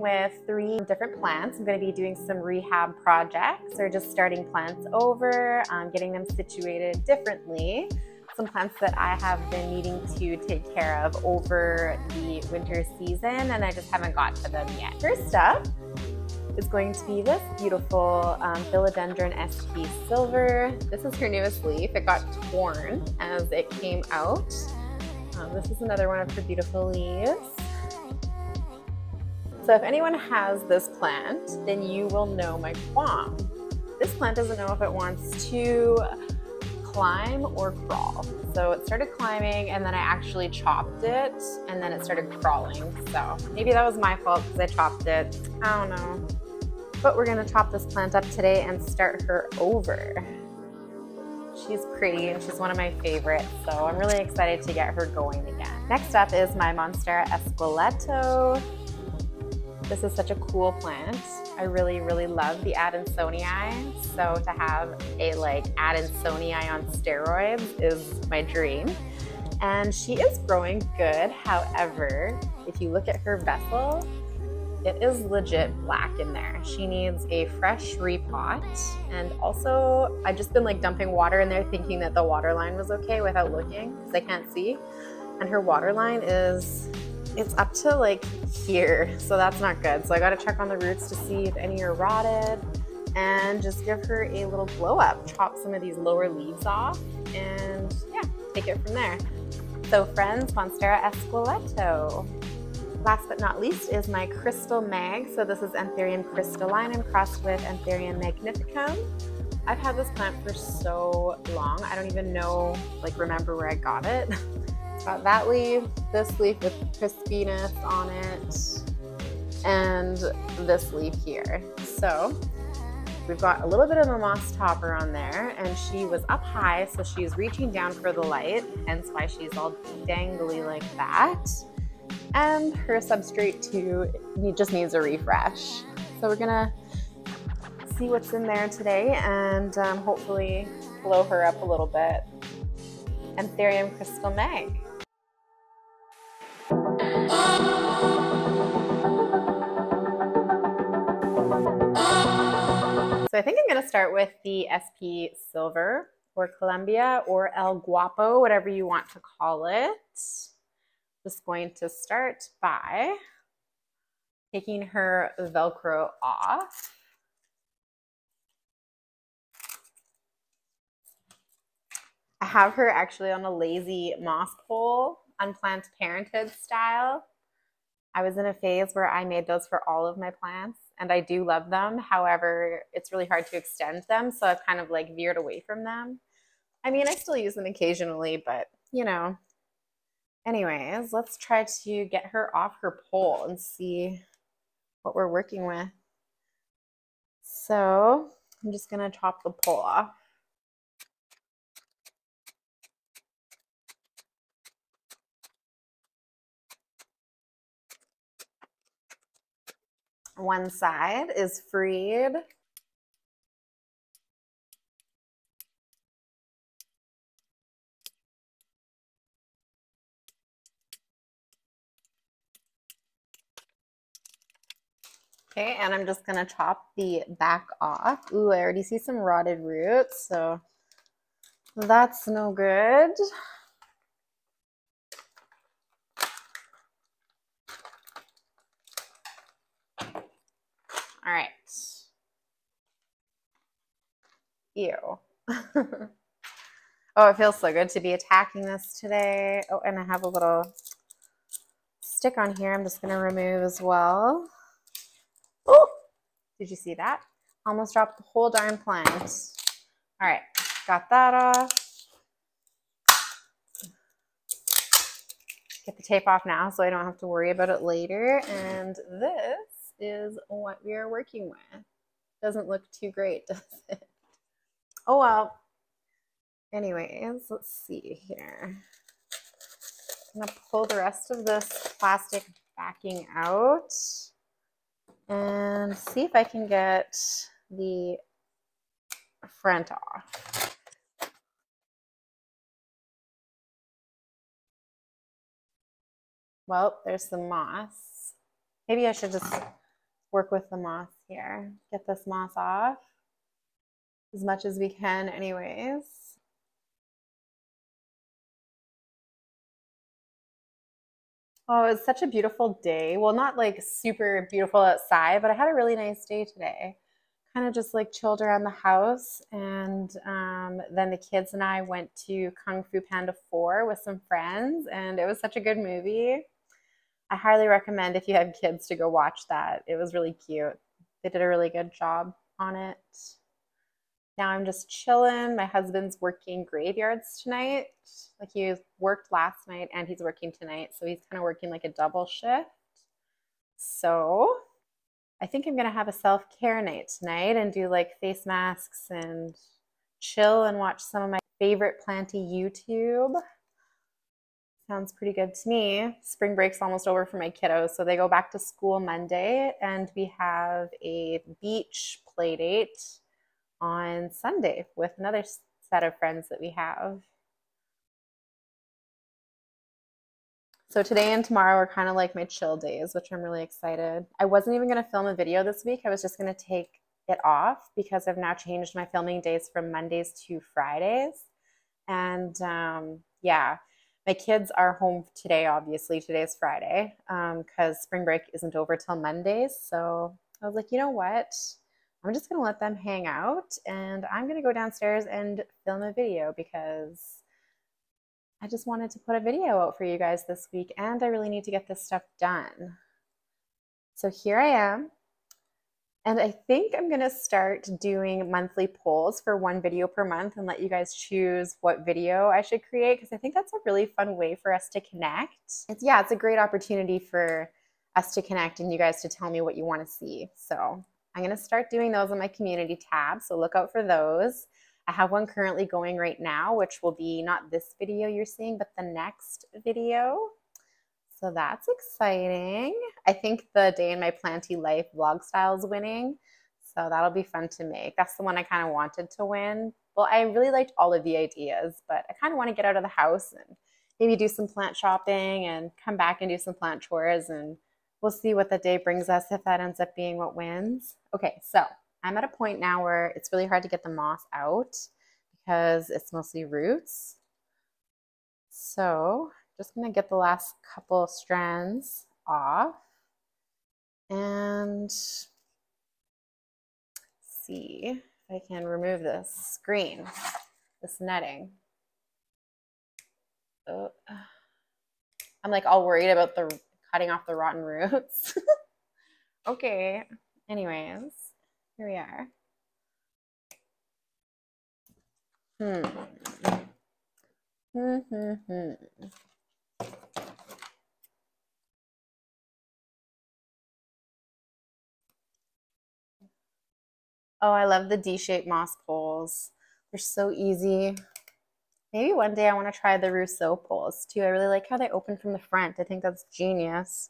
working with 3 different plants. I'm going to be doing some rehab projects or just starting plants over, getting them situated differently. Some plants that I have been needing to take care of over the winter season and I just haven't got to them yet. First up is going to be this beautiful Philodendron SP Silver. This is her newest leaf. It got torn as it came out. This is another one of her beautiful leaves. So if anyone has this plant, then you will know my qualm. This plant doesn't know if it wants to climb or crawl. So it started climbing and then I actually chopped it and then it started crawling. So maybe that was my fault because I chopped it. I don't know. But we're gonna chop this plant up today and start her over. She's pretty and she's one of my favorites, so I'm really excited to get her going again. Next up is my Monstera Esqueleto. This is such a cool plant. I really love the Adansonii. So to have a Adansonii on steroids is my dream. And she is growing good. However, if you look at her vessel, it is legit black in there. She needs a fresh repot. And also, I've just been dumping water in there thinking that the water line was okay without looking because I can't see. And her water line it's up to here. So that's not good. So I gotta check on the roots to see if any are rotted and just give her a little blow up. Chop some of these lower leaves off and yeah, take it from there. So friends, Monstera Esqueleto. Last but not least is my Crystal Mag. So this is Anthurium crystallinum crossed with Anthurium magnificum. I've had this plant for so long. I don't even know, remember where I got it. It's got that leaf, this leaf with crispiness on it, and this leaf here. So we've got a little bit of a moss topper on there, and she was up high, so she's reaching down for the light, hence why she's all dangly like that. And her substrate too just needs a refresh. So we're gonna see what's in there today and hopefully blow her up a little bit. Anthurium Crystal Mag. So I think I'm gonna start with the SP Silver or Columbia or El Guapo, whatever you want to call it. Just going to start by taking her Velcro off. I have her actually on a lazy moss pole, Unplanned Parenthood style. I was in a phase where I made those for all of my plants and I do love them. However, it's really hard to extend them, so I've kind of veered away from them. I mean, I still use them occasionally, but you know. Anyways, let's try to get her off her pole and see what we're working with. So I'm just gonna chop the pole off. One side is freed. Okay, and I'm just gonna chop the back off. Ooh, I already see some rotted roots, so that's no good. All right. Ew. Oh, it feels so good to be attacking this today. Oh, and I have a little stick on here I'm just gonna remove as well. Oh, did you see that? Almost dropped the whole darn plant. All right, got that off. Get the tape off now so I don't have to worry about it later. And this is what we are working with. Doesn't look too great, does it? Oh well. Anyways, let's see here. I'm gonna pull the rest of this plastic backing out and see if I can get the front off. Well, there's some moss. Maybe I should just work with the moss here. Get this moss off as much as we can anyways. Oh, it was such a beautiful day. Well, not like super beautiful outside, but I had a really nice day today. Kind of just like chilled around the house. And then the kids and I went to Kung Fu Panda 4 with some friends, and it was such a good movie. I highly recommend if you have kids to go watch that. It was really cute. They did a really good job on it. Now I'm just chilling. My husband's working graveyards tonight. Like he worked last night and he's working tonight. So he's kind of working like a double shift. So I think I'm going to have a self-care night tonight and do like face masks and chill and watch some of my favorite Planty YouTube. Sounds pretty good to me. Spring break's almost over for my kiddos, so they go back to school Monday, and we have a beach play date on Sunday with another set of friends that we have. So today and tomorrow are kind of like my chill days, which I'm really excited. I wasn't even going to film a video this week. I was just going to take it off because I've now changed my filming days from Mondays to Fridays. And yeah, my kids are home today, obviously. Today's Friday because spring break isn't over till Mondays. So I was like, you know what? I'm just going to let them hang out, and I'm going to go downstairs and film a video because I just wanted to put a video out for you guys this week, and I really need to get this stuff done. So here I am, and I think I'm going to start doing monthly polls for one video per month and let you guys choose what video I should create, because I think that's a really fun way for us to connect. It's a great opportunity for us to connect and you guys to tell me what you want to see. So I'm going to start doing those on my community tab, so look out for those. I have one currently going right now, which will be not this video you're seeing, but the next video. So that's exciting. I think the day in my Planty life vlog style is winning, so that'll be fun to make. That's the one I kind of wanted to win. Well, I really liked all of the ideas, but I kind of want to get out of the house and maybe do some plant shopping and come back and do some plant chores, and we'll see what the day brings us if that ends up being what wins. Okay, so I'm at a point now where it's really hard to get the moss out because it's mostly roots. So just gonna get the last couple strands off and see if I can remove this screen, this netting. Oh, I'm like all worried about the cutting off the rotten roots. Okay, anyways, here we are. Oh, I love the D-shaped moss poles. They're so easy. Maybe one day I want to try the Rousseau poles too. I really like how they open from the front. I think that's genius.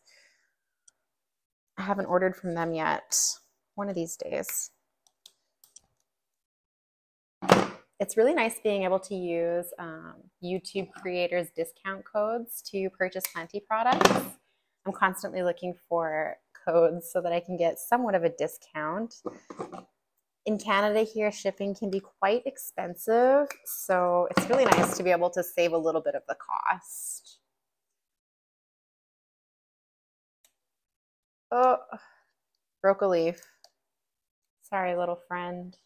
I haven't ordered from them yet. One of these days. It's really nice being able to use YouTube creators' discount codes to purchase Planty products. I'm constantly looking for codes so that I can get somewhat of a discount. In Canada here, shipping can be quite expensive, so it's really nice to be able to save a little bit of the cost. Oh, broke a leaf. Sorry, little friend.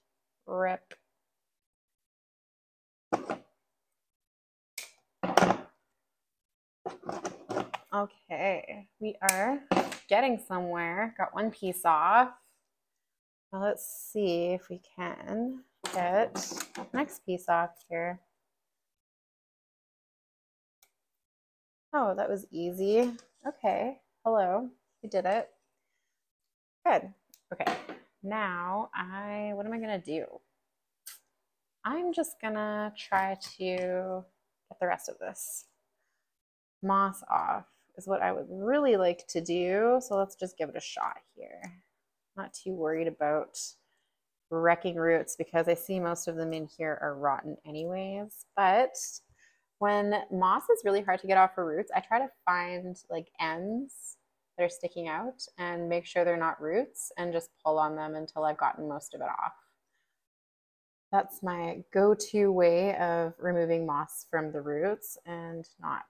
Rip. Okay, we are getting somewhere. Got one piece off. Now let's see if we can get the next piece off here. Oh, that was easy. Okay, hello, we did it. Good. Okay, now what am I gonna do? I'm just gonna try to get the rest of this moss off is what I would really like to do. So let's just give it a shot here. Not too worried about wrecking roots because I see most of them in here are rotten anyways. But when moss is really hard to get off for roots, I try to find like ends that are sticking out and make sure they're not roots and just pull on them until I've gotten most of it off. That's my go-to way of removing moss from the roots and not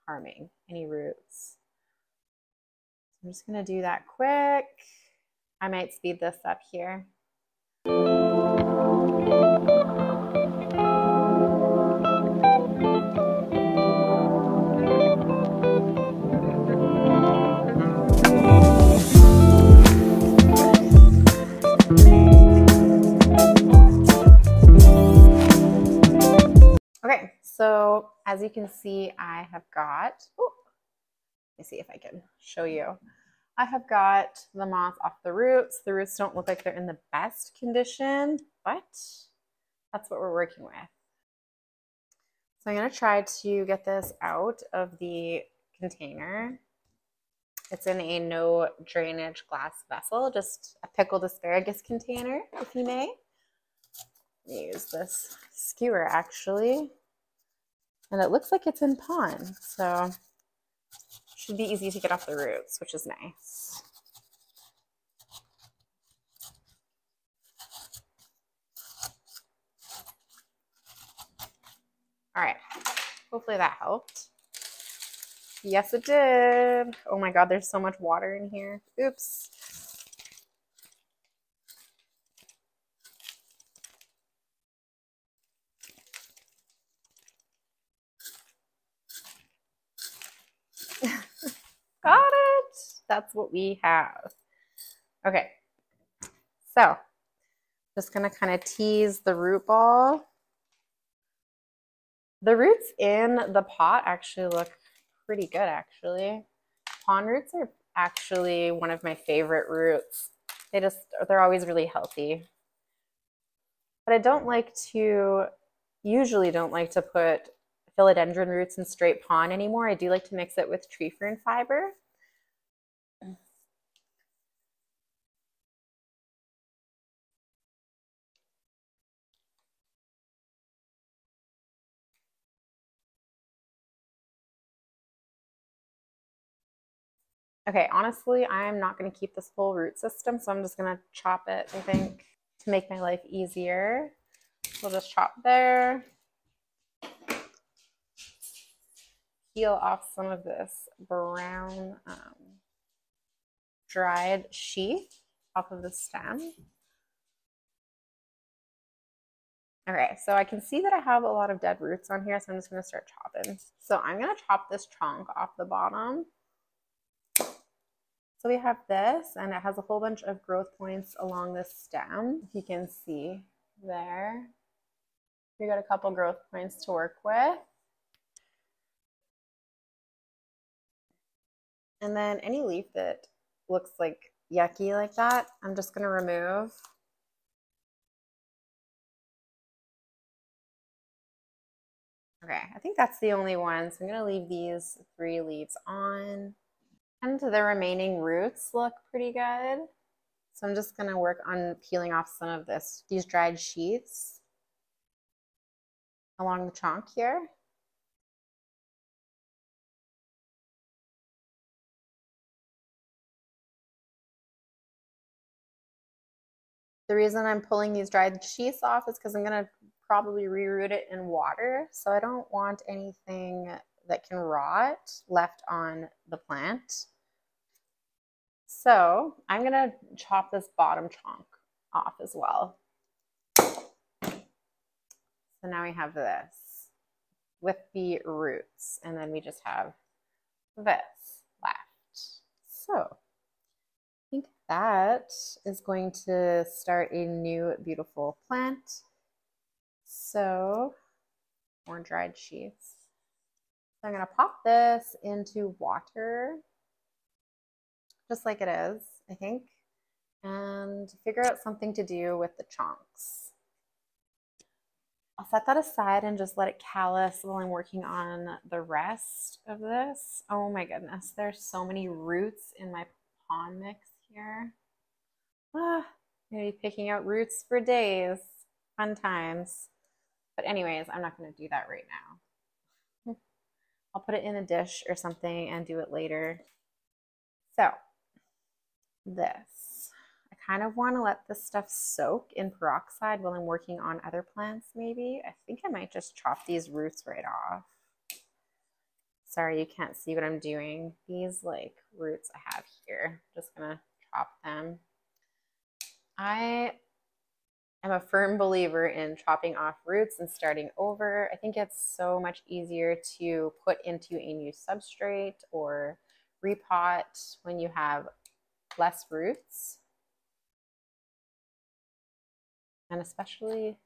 harming any roots. I'm just going to do that quick. I might speed this up here. Okay, so as you can see, I have got, let me see if I can show you. I have got the moss off the roots. The roots don't look like they're in the best condition, but that's what we're working with. So I'm gonna try to get this out of the container. It's in a no drainage glass vessel, just a pickled asparagus container, if you may. Use this skewer actually. And it looks like it's in pond, so should be easy to get off the roots, which is nice. All right, hopefully that helped. Yes, it did. Oh my God, there's so much water in here. Oops. Got it. That's what we have. Okay, so just gonna kind of tease the root ball. The roots in the pot actually look pretty good, actually. Pond roots are actually one of my favorite roots. They're always really healthy. But I usually don't like to put philodendron roots in straight pond anymore. I do like to mix it with tree fern fiber. Okay, honestly, I'm not going to keep this whole root system, so I'm just going to chop it, I think, to make my life easier. We'll just chop there. Peel off some of this brown dried sheath off of the stem. Okay, so I can see that I have a lot of dead roots on here, so I'm just going to start chopping. So I'm going to chop this trunk off the bottom. So we have this, and it has a whole bunch of growth points along the stem, if you can see there. We got a couple growth points to work with. And then any leaf that looks like yucky like that, I'm just going to remove. Okay, I think that's the only one. So I'm going to leave these 3 leaves on. And the remaining roots look pretty good. So I'm just going to work on peeling off some of these dried sheaths along the trunk here. The reason I'm pulling these dried sheaths off is because I'm going to probably reroot it in water. So I don't want anything that can rot left on the plant. So I'm going to chop this bottom trunk off as well. So now we have this with the roots, and then we just have this left. So I think that is going to start a new beautiful plant. So more dried sheaths. So I'm going to pop this into water, just like it is, I think, and figure out something to do with the chunks. I'll set that aside and just let it callus while I'm working on the rest of this. Oh my goodness, there's so many roots in my pond mix here. I'm gonna be picking out roots for days. Fun times. But anyways, I'm not gonna do that right now. I'll put it in a dish or something and do it later. So this, I kind of want to let this stuff soak in peroxide while I'm working on other plants maybe. I think I might just chop these roots right off. Sorry, you can't see what I'm doing. These like roots I have here, I'm just gonna chop them. I am a firm believer in chopping off roots and starting over. I think it's so much easier to put into a new substrate or repot when you have less roots. And especially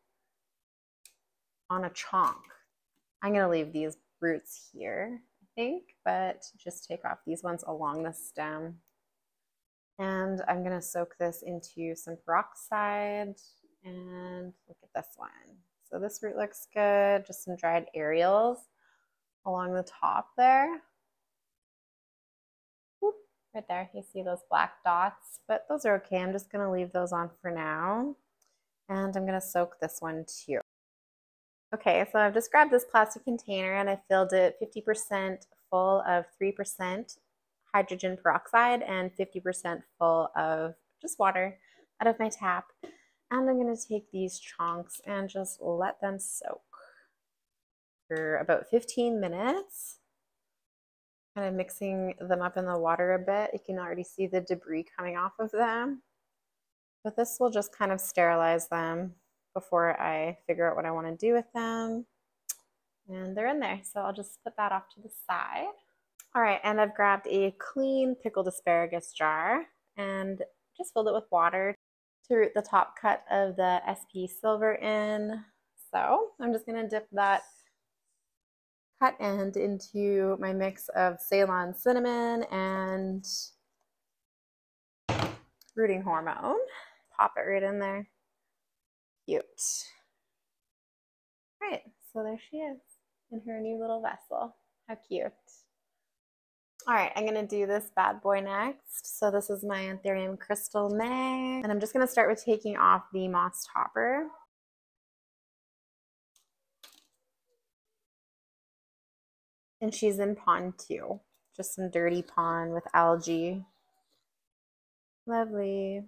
on a chonk. I'm gonna leave these roots here, I think, but just take off these ones along the stem. And I'm gonna soak this into some peroxide. And look at this one. So this root looks good. Just some dried aerials along the top there. Whoop, right there, you see those black dots, but those are okay. I'm just gonna leave those on for now. And I'm gonna soak this one too. Okay, so I've just grabbed this plastic container and I filled it 50% full of 3% hydrogen peroxide and 50% full of just water out of my tap. And I'm gonna take these chunks and just let them soak for about 15 minutes. Kind of mixing them up in the water a bit. You can already see the debris coming off of them. But this will just kind of sterilize them before I figure out what I want to do with them. And they're in there, so I'll just put that off to the side. All right, and I've grabbed a clean pickled asparagus jar and just filled it with water to root the top cut of the SP silver in. So I'm just gonna dip that cut end into my mix of Ceylon cinnamon and rooting hormone. Pop it right in there. Cute. All right, so there she is in her new little vessel. How cute. All right, I'm gonna do this bad boy next. So this is my Anthurium crystal May, and I'm just gonna start with taking off the moss topper. And she's in pond 2, just some dirty pond with algae. Lovely.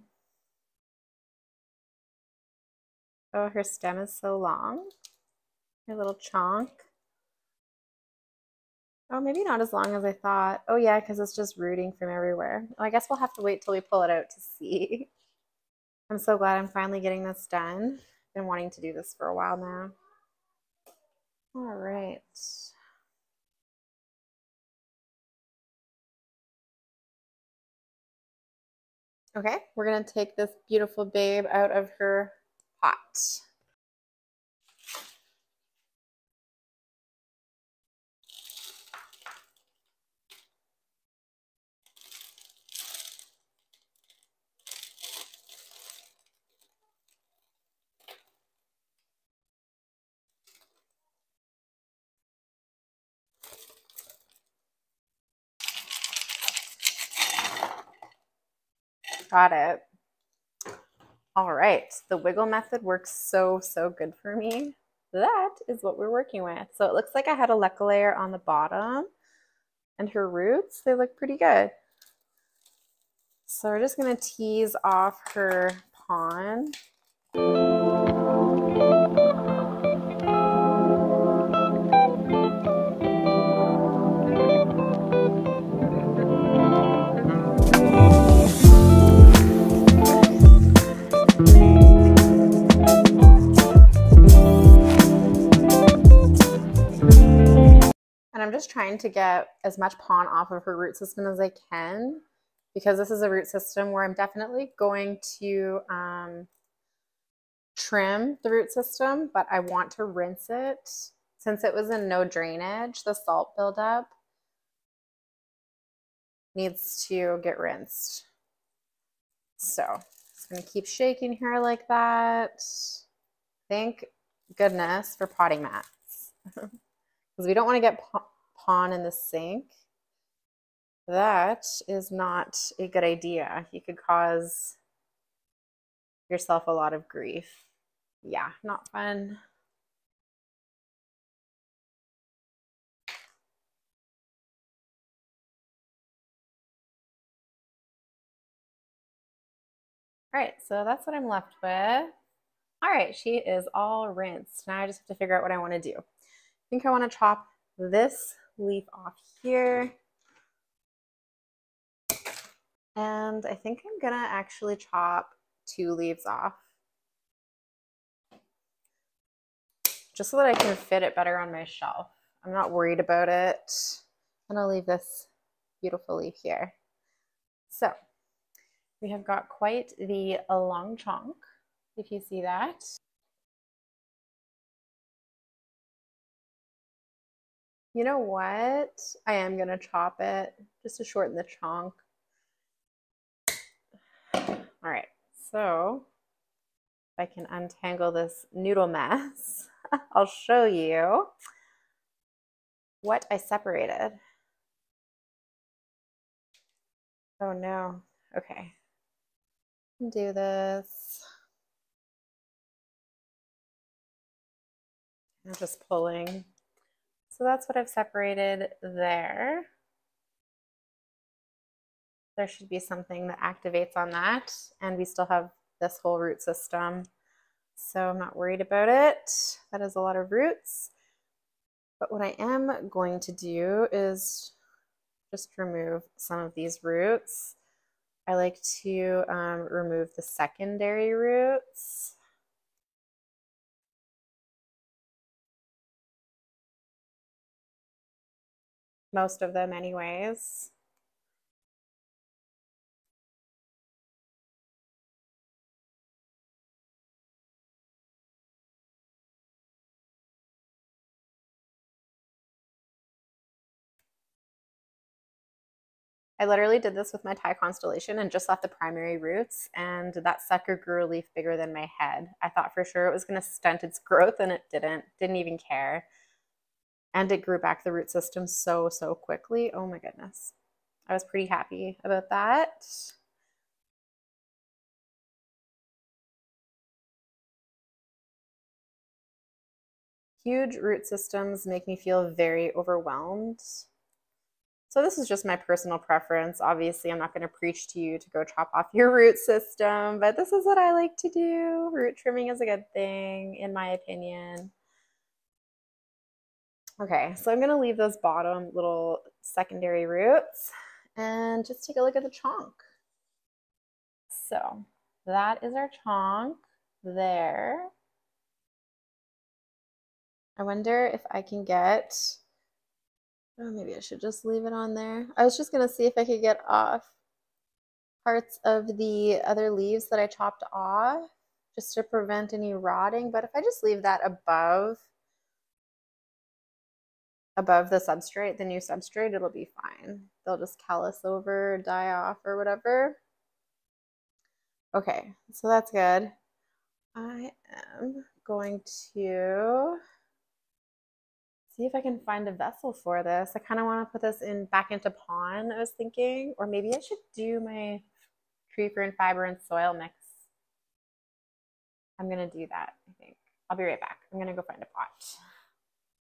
Oh, her stem is so long. Her little chonk. Oh, maybe not as long as I thought. Oh yeah, because it's just rooting from everywhere. Oh, I guess we'll have to wait till we pull it out to see. I'm so glad I'm finally getting this done. I've been wanting to do this for a while now. All right. Okay, we're gonna take this beautiful babe out of her pot. Got it. All right, the wiggle method works so good for me. That is what we're working with. So it looks like I had a leca layer on the bottom and her roots, they look pretty good. So we're just gonna tease off her pond. And I'm just trying to get as much pon off of her root system as I can, because this is a root system where I'm definitely going to trim the root system, but I want to rinse it. Since it was in no drainage, the salt buildup needs to get rinsed. So just gonna keep shaking her like that. Thank goodness for potting mats. Because we don't want to get pon in the sink. That is not a good idea. You could cause yourself a lot of grief. Yeah, not fun. All right, so that's what I'm left with. All right, she is all rinsed. Now I just have to figure out what I want to do. I think I want to chop this leaf off here. And I think I'm gonna actually chop 2 leaves off, just so that I can fit it better on my shelf. I'm not worried about it. I'm gonna leave this beautiful leaf here. So we have got quite the long chunk, if you see that. You know what? I am gonna chop it just to shorten the chunk. All right, so if I can untangle this noodle mess, I'll show you what I separated. Oh no, okay. Do this. I'm just pulling. So that's what I've separated there. There should be something that activates on that, and we still have this whole root system. So I'm not worried about it. That is a lot of roots. But what I am going to do is just remove some of these roots. I like to remove the secondary roots. Most of them anyways. I literally did this with my Thai constellation and just left the primary roots, and that sucker grew a leaf bigger than my head. I thought for sure it was going to stunt its growth, and it didn't even care. And it grew back the root system so quickly. Oh my goodness. I was pretty happy about that. Huge root systems make me feel very overwhelmed. So this is just my personal preference. Obviously, I'm not going to preach to you to go chop off your root system, but this is what I like to do. Root trimming is a good thing, in my opinion. Okay, so I'm going to leave those bottom little secondary roots and just take a look at the chunk. So that is our chunk there. I wonder if I can get, oh, maybe I should just leave it on there. I was just going to see if I could get off parts of the other leaves that I chopped off just to prevent any rotting. But if I just leave that above the substrate, the new substrate, it'll be fine. They'll just callus over, die off, or whatever. Okay, so that's good. I am going to see if I can find a vessel for this. I kind of want to put this back into pond, I was thinking, or maybe I should do my tree fern fiber and soil mix. I'm gonna do that, I think. I'll be right back. I'm gonna go find a pot.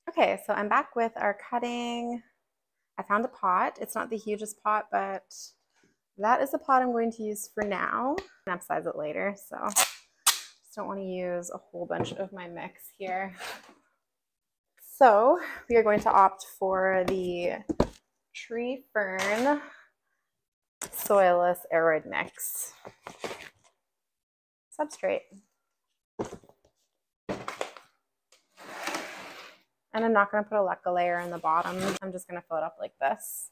Okay, so I'm back with our cutting. I found a pot. It's not the hugest pot, but that is the pot I'm going to use for now. I'll upsize it later, so just don't want to use a whole bunch of my mix here. So we are going to opt for the tree fern soilless aroid mix substrate. And I'm not going to put a leca layer in the bottom. I'm just going to fill it up like this.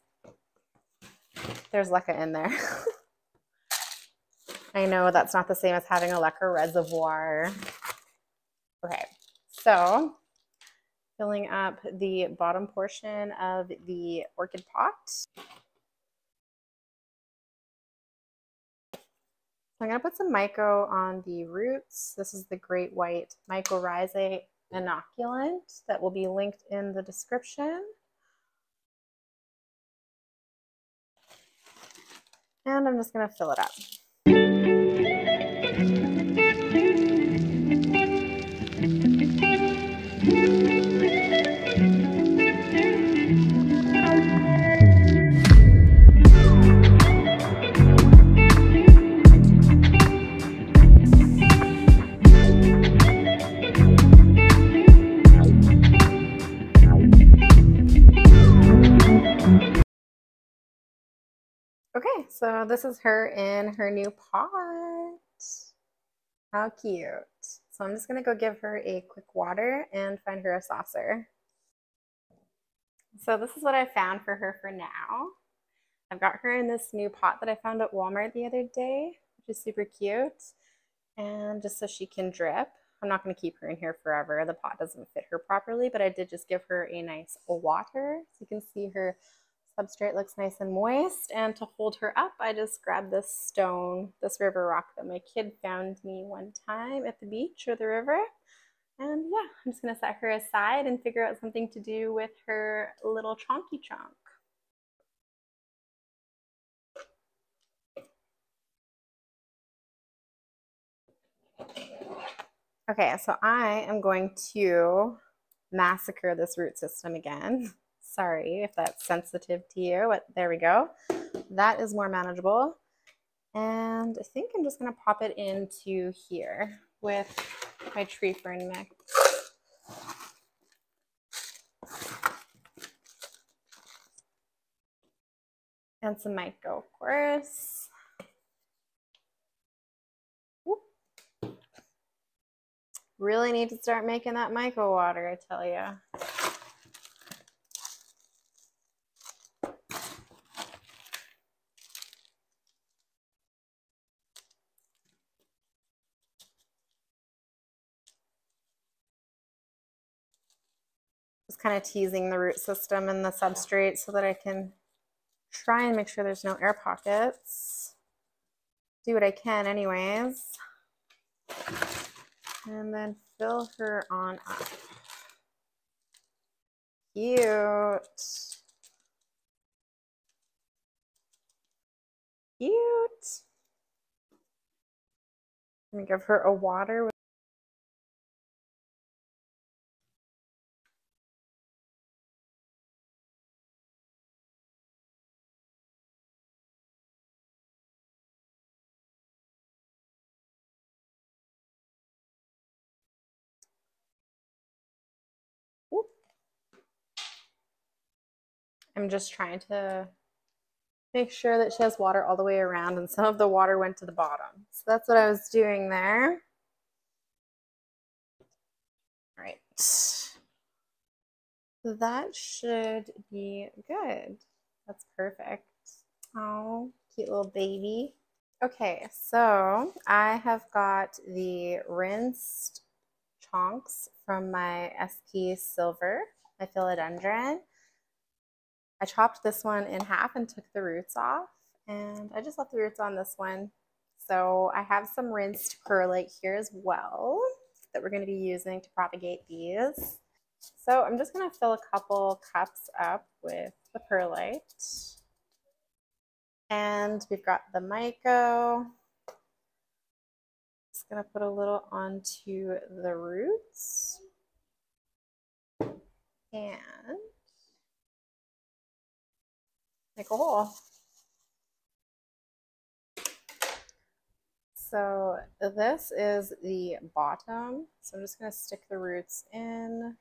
There's leca in there. I know that's not the same as having a leca reservoir. Okay, so filling up the bottom portion of the orchid pot. I'm going to put some myco on the roots. This is the Great White Mycorrhizate inoculant that will be linked in the description. And I'm just going to fill it up. So this is her in her new pot. How cute. So I'm just gonna go give her a quick water and find her a saucer. So this is what I found for her for now. I've got her in this new pot that I found at Walmart the other day, which is super cute. And just so she can drip. I'm not going to keep her in here forever. The pot doesn't fit her properly, but I did just give her a nice water. So you can see her substrate looks nice and moist. And to hold her up, I just grabbed this stone, this river rock that my kid found me one time at the beach or the river. And yeah, I'm just going to set her aside and figure out something to do with her little chonky chonk. Okay, so I am going to massacre this root system again. Sorry if that's sensitive to you, but there we go. That is more manageable. And I think I'm just gonna pop it into here with my tree fern mix. And some myco, of course. Whoop. Really need to start making that myco water, I tell you. Just kind of teasing the root system and the substrate so that I can try and make sure there's no air pockets. Do what I can anyways. And then fill her on up. Cute. Cute. I'm gonna give her a water. I'm just trying to make sure that she has water all the way around, and some of the water went to the bottom. So that's what I was doing there. All right. That should be good. That's perfect. Oh, cute little baby. Okay, so I have got the rinsed chunks from my SP Silver, my philodendron. I chopped this one in half and took the roots off, and I just left the roots on this one. So I have some rinsed perlite here as well that we're going to be using to propagate these. So I'm just going to fill a couple cups up with the perlite. And we've got the myco. Just going to put a little onto the roots. And make a hole. So this is the bottom. So I'm just going to stick the roots in.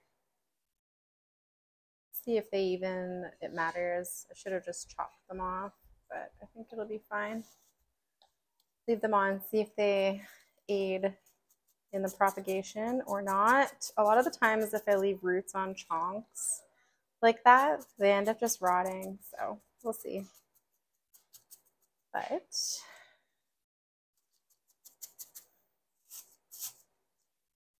See if it matters. I should have just chopped them off, but I think it'll be fine. Leave them on, see if they aid in the propagation or not. A lot of the times if I leave roots on chunks like that, they end up just rotting. So we'll see. But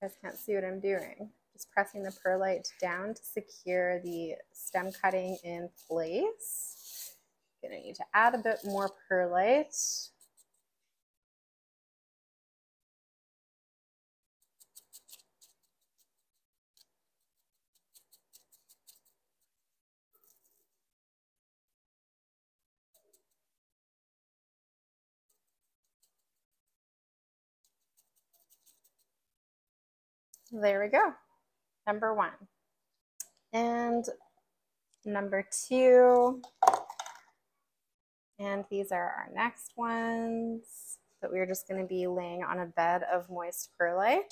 you guys can't see what I'm doing. Just pressing the perlite down to secure the stem cutting in place. Gonna need to add a bit more perlite. There we go. Number one. And number two. And these are our next ones that we're just going to be laying on a bed of moist perlite.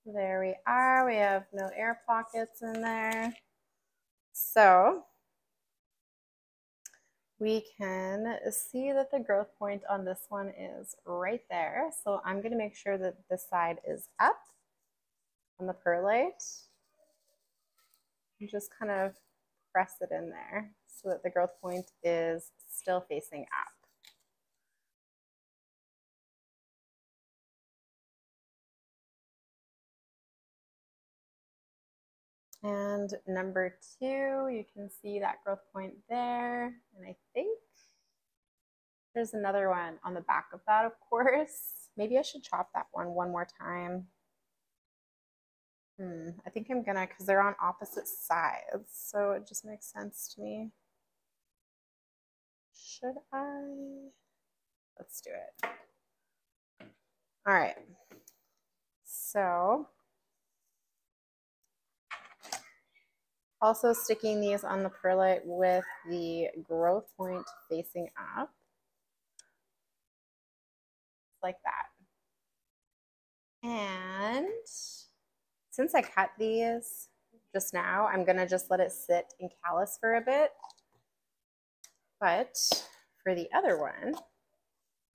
There we are. We have no air pockets in there. So we can see that the growth point on this one is right there. So I'm going to make sure that this side is up on the perlite. And just kind of press it in there so that the growth point is still facing up. And number 2, you can see that growth point there. And I think there's another one on the back of that, of course. Maybe I should chop that one more time. I think I'm gonna, because they're on opposite sides, so it just makes sense to me. Should I? Let's do it. All right. So also sticking these on the perlite with the growth point facing up, like that. And since I cut these just now, I'm gonna just let it sit and callus for a bit. But for the other one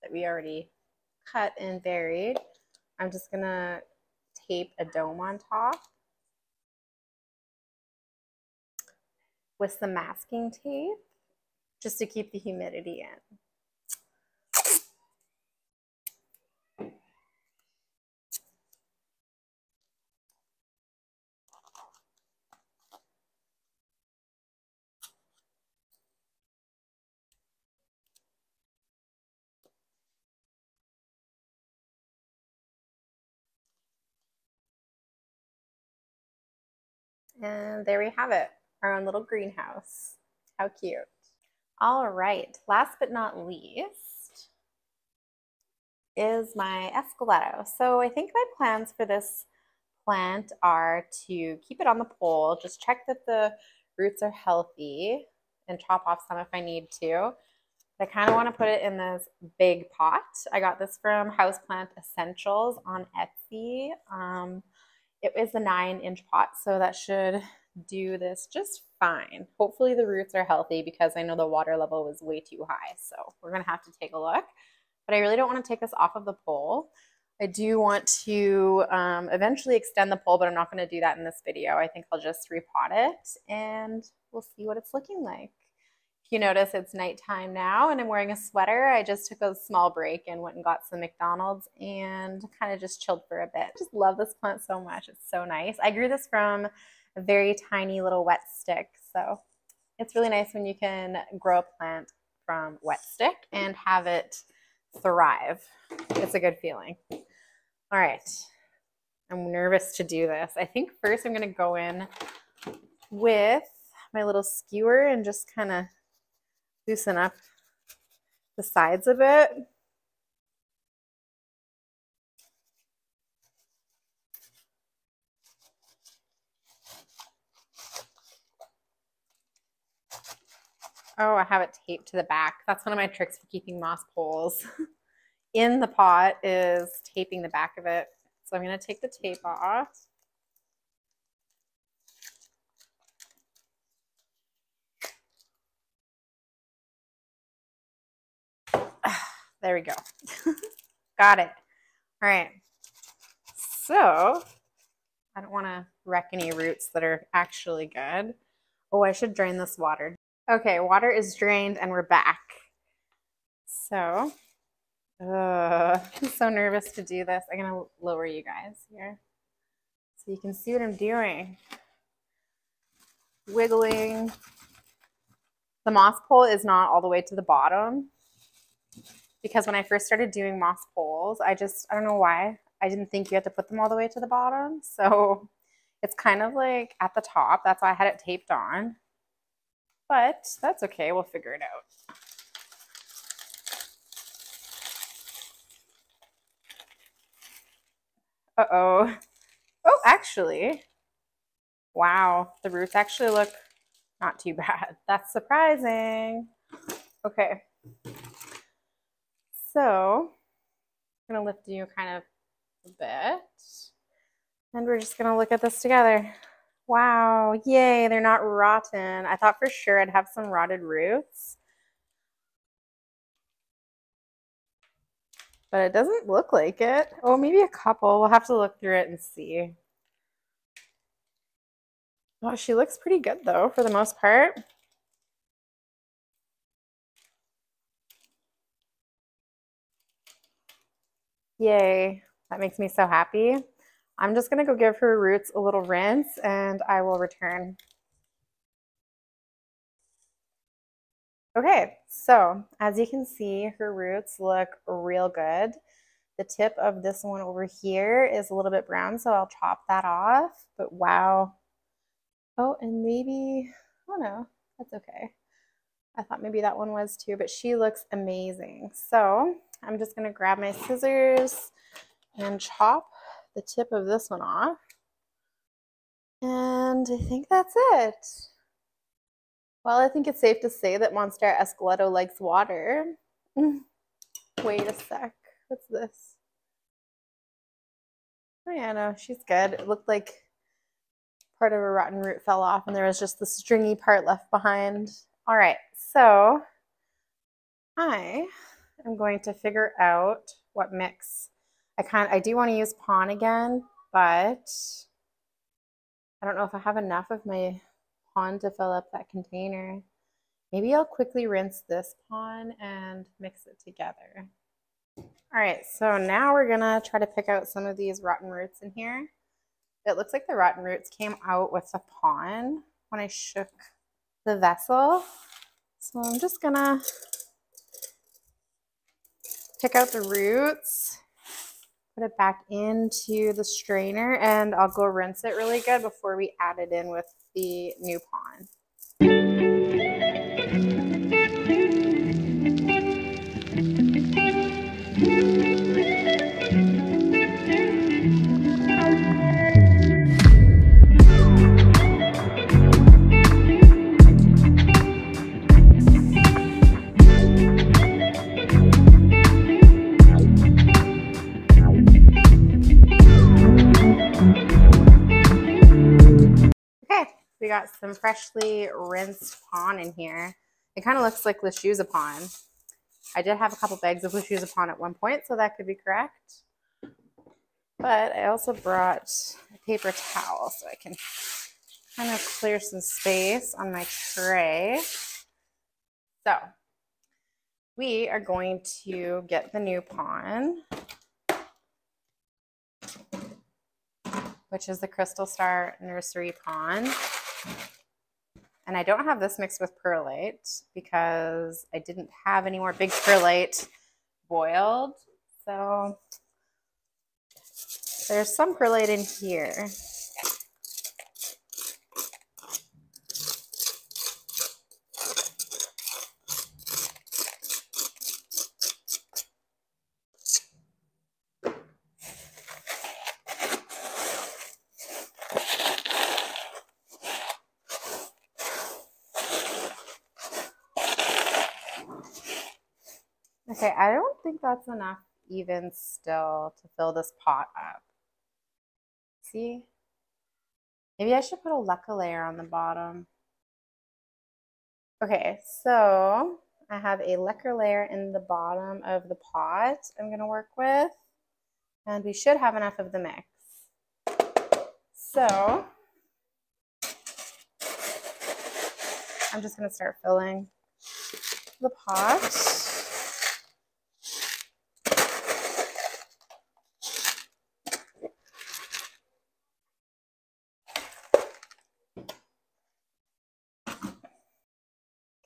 that we already cut and buried, I'm just gonna tape a dome on top with some masking tape just to keep the humidity in. And there we have it, our own little greenhouse. How cute. All right, last but not least is my esqueleto. So I think my plans for this plant are to keep it on the pole, just check that the roots are healthy and chop off some if I need to. I kind of want to put it in this big pot. I got this from Houseplant Essentials on Etsy. It was a 9-inch pot, so that should do this just fine. Hopefully the roots are healthy because I know the water level was way too high. So we're going to have to take a look. But I really don't want to take this off of the pole. I do want to eventually extend the pole, but I'm not going to do that in this video. I think I'll just repot it and we'll see what it's looking like. If you notice, it's nighttime now and I'm wearing a sweater. I just took a small break and went and got some McDonald's and kind of just chilled for a bit. Just love this plant so much. It's so nice. I grew this from a very tiny little wet stick. So it's really nice when you can grow a plant from wet stick and have it thrive. It's a good feeling. All right. I'm nervous to do this. I think first I'm going to go in with my little skewer and just kind of loosen up the sides of it. Oh, I have it taped to the back. That's one of my tricks for keeping moss poles in the pot is taping the back of it. So I'm going to take the tape off. There we go. Got it. All right. So I don't want to wreck any roots that are actually good. Oh, I should drain this water. Okay, water is drained and we're back. So, I'm so nervous to do this. I'm gonna lower you guys here so you can see what I'm doing. Wiggling. The moss pole is not all the way to the bottom because when I first started doing moss poles, I don't know why. I didn't think you had to put them all the way to the bottom. So it's kind of like at the top. That's why I had it taped on. But that's okay. We'll figure it out. Uh-oh. Oh, actually, wow. The roots actually look not too bad. That's surprising. Okay. So I'm going to lift you kind of a bit. And we're just gonna look at this together. Wow, yay, they're not rotten. I thought for sure I'd have some rotted roots, but it doesn't look like it. Oh, maybe a couple. We'll have to look through it and see. Well, she looks pretty good though, for the most part. Yay, that makes me so happy. I'm just gonna go give her roots a little rinse and I will return. Okay, so as you can see, her roots look real good. The tip of this one over here is a little bit brown, so I'll chop that off, but wow. Oh, and maybe, oh no, that's okay. I thought maybe that one was too, but she looks amazing. So I'm just gonna grab my scissors and chop the tip of this one off. And I think that's it. Well, I think it's safe to say that Monstera Esqueleto likes water. Wait a sec, what's this? Oh yeah, no, she's good. It looked like part of a rotten root fell off and there was just the stringy part left behind. All right, so I am going to figure out what mix. I do want to use pond again, but I don't know if I have enough of my pond to fill up that container. Maybe I'll quickly rinse this pond and mix it together. All right, so now we're gonna try to pick out some of these rotten roots in here. It looks like the rotten roots came out with the pond when I shook the vessel. So I'm just gonna pick out the roots, put it back into the strainer, and I'll go rinse it really good before we add it in with the new pond. We got some freshly rinsed pond in here. It kind of looks like Lechuza pond. I did have a couple bags of Lechuza pond at one point, so that could be correct. But I also brought a paper towel so I can kind of clear some space on my tray. So we are going to get the new pond, which is the Crystal Star Nursery pond. And I don't have this mixed with perlite because I didn't have any more big perlite boiled. So there's some perlite in here. Okay, I don't think that's enough even still to fill this pot up. See? Maybe I should put a leca layer on the bottom. Okay, so I have a leca layer in the bottom of the pot I'm gonna work with, and we should have enough of the mix. So I'm just gonna start filling the pot.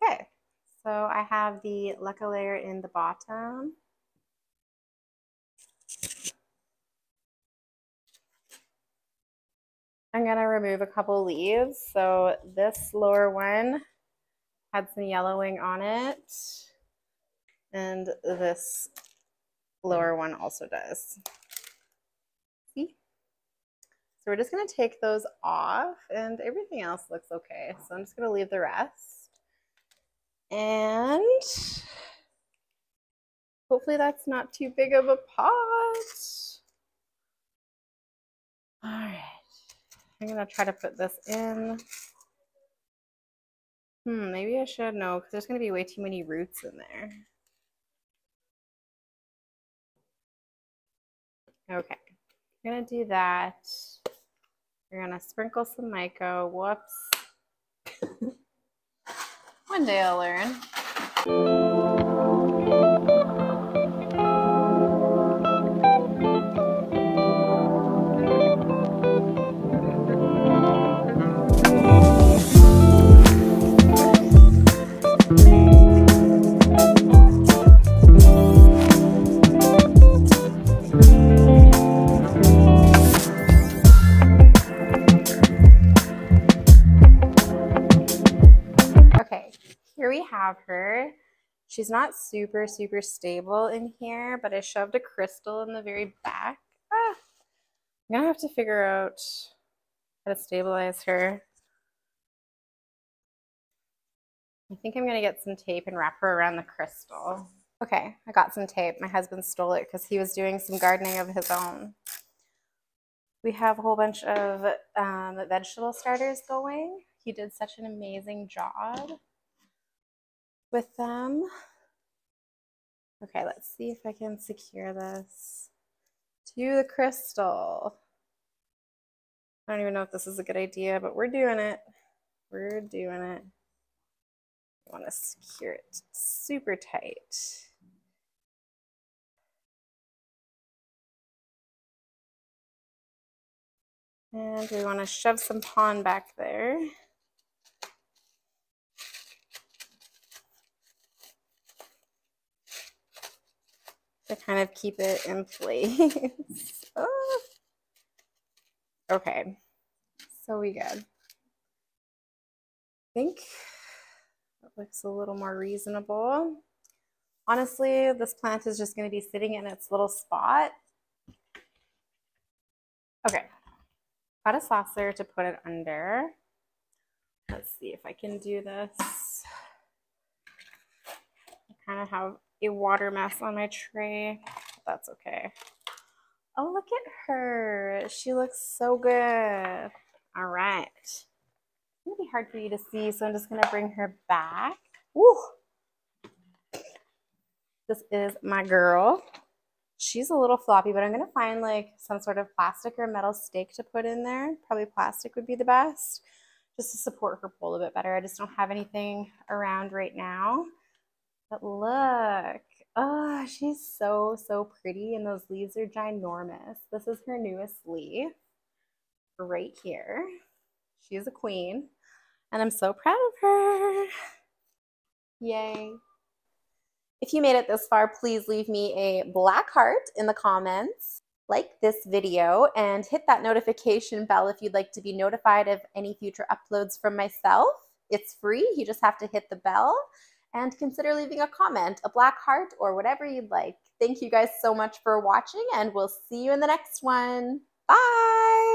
Okay, so I have the leca layer in the bottom. I'm gonna remove a couple leaves. So this lower one had some yellowing on it, and this lower one also does. See? So we're just gonna take those off, and everything else looks okay. So I'm just gonna leave the rest. And hopefully that's not too big of a pot. All right. I'm gonna try to put this in. Maybe I should know because there's gonna be way too many roots in there. Okay, I'm gonna do that. We're gonna sprinkle some Myco. Whoops. One day I'll learn. Okay, here we have her. She's not super stable in here, but I shoved a crystal in the very back. I'm gonna have to figure out how to stabilize her. I think I'm gonna get some tape and wrap her around the crystal. Okay, I got some tape. My husband stole it because he was doing some gardening of his own. We have a whole bunch of vegetable starters going. He did such an amazing job with them. Okay, let's see if I can secure this to the crystal. I don't even know if this is a good idea, but we're doing it. We're doing it. I want to secure it super tight. And we want to shove some pond back there. To kind of keep it in place. Oh. Okay, so we good. I think that looks a little more reasonable. Honestly, this plant is just going to be sitting in its little spot. Okay, got a saucer to put it under. Let's see if I can do this. I kind of have a water mess on my tray, but that's okay. Oh, look at her. She looks so good. All right. It's going to be hard for you to see, so I'm just going to bring her back. Woo! This is my girl. She's a little floppy, but I'm going to find like some sort of plastic or metal stake to put in there. Probably plastic would be the best, just to support her pole a bit better. I just don't have anything around right now. But look. Oh, she's so pretty, and those leaves are ginormous. This is her newest leaf right here. She is a queen, and I'm so proud of her. Yay. If you made it this far, please leave me a black heart in the comments, like this video, and hit that notification bell if you'd like to be notified of any future uploads from myself. It's free. You just have to hit the bell. And consider leaving a comment, a black heart, or whatever you'd like. Thank you guys so much for watching, and we'll see you in the next one. Bye!